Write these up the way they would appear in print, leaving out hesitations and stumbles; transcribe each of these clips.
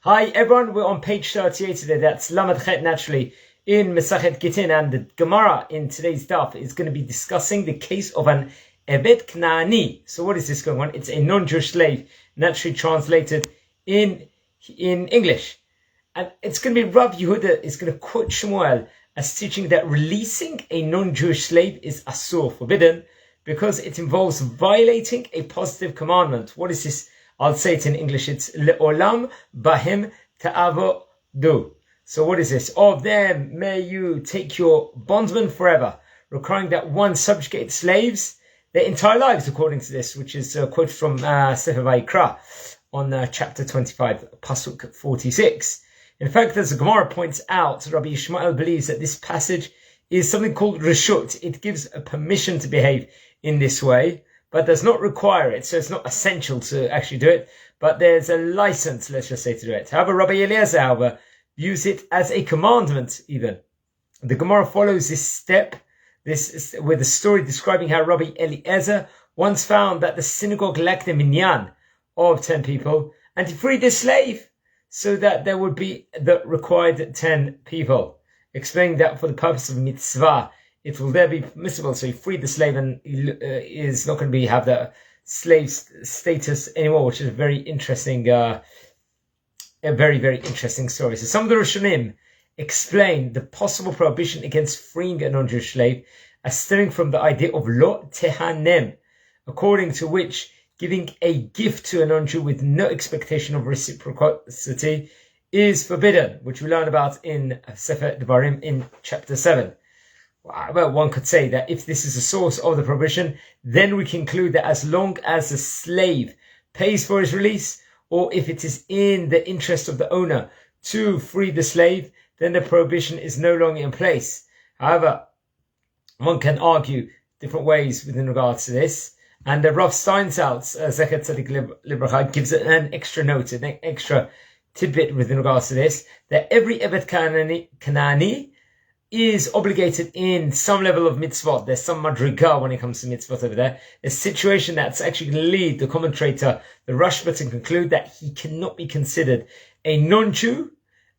Hi everyone, we're on page 38 today. That's Masechet naturally in Masechet Gittin, and the Gemara in today's Daf is going to be discussing the case of an Eved Knaani. So what is this going on? It's a non-Jewish slave, naturally translated in English. And it's going to be Rav Yehuda is going to quote Shmuel as teaching that releasing a non-Jewish slave is asur, forbidden, because it involves violating a positive commandment. What is this? I'll say it in English. It's le'olam bahim ta'avodu. So what is this? Of them may you take your bondsman forever, requiring that one subjugate slaves their entire lives, according to this, which is a quote from Sefer Vayikra on chapter 25, pasuk 46. In fact, as the Gemara points out, Rabbi Yishmael believes that this passage is something called reshut. It gives a permission to behave in this way, but does not require it. So it's not essential to actually do it, but there's a license, let's just say, to do it. However, Rabbi Eliezer, however, views it as a commandment even. The Gemara follows this step, this with a story describing how Rabbi Eliezer once found that the synagogue lacked a Minyan of 10 people, and he freed a slave so that there would be the required 10 people, explaining that for the purpose of mitzvah, it will there be permissible. So he freed the slave and he is not going to have the slave status anymore, which is a very interesting, a very, very interesting story. So some of the Rishonim explain the possible prohibition against freeing a non-Jewish slave as stemming from the idea of lo tehanem, according to which giving a gift to a non-Jew with no expectation of reciprocity is forbidden, which we learn about in Sefer Devarim in chapter 7. Well, one could say that if this is the source of the prohibition, then we conclude that as long as the slave pays for his release, or if it is in the interest of the owner to free the slave, then the prohibition is no longer in place. However, one can argue different ways within regards to this, and the Rav Steinsaltz, Zecher Tzadik Libracha, gives it an extra note, an extra tidbit within regards to this, that every Evet Knaani is obligated in some level of mitzvot. There's some madriga when it comes to mitzvot over there. A situation that's actually going to lead the commentator, the Rashba, to conclude that he cannot be considered a non-Jew,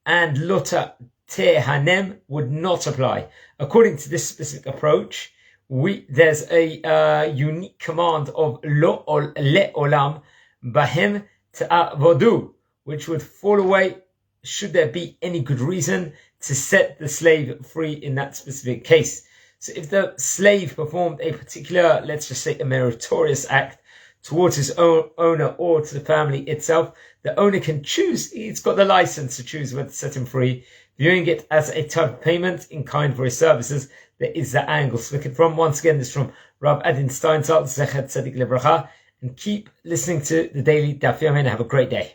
and lota tehanem would not apply. According to this specific approach, there's a unique command of lo le'olam bahem ta'avodu, which would fall away should there be any good reason to set the slave free in that specific case. So if the slave performed a particular, let's just say, a meritorious act towards his own owner or to the family itself, the owner can choose, he's got the license to choose whether to set him free, viewing it as a type of payment in kind for his services. There is that angle to look at from. Once again, this is from Rav Adin Steinsaltz, Zecher Tzadik Libracha, and keep listening to the daily Daf Yomi and have a great day.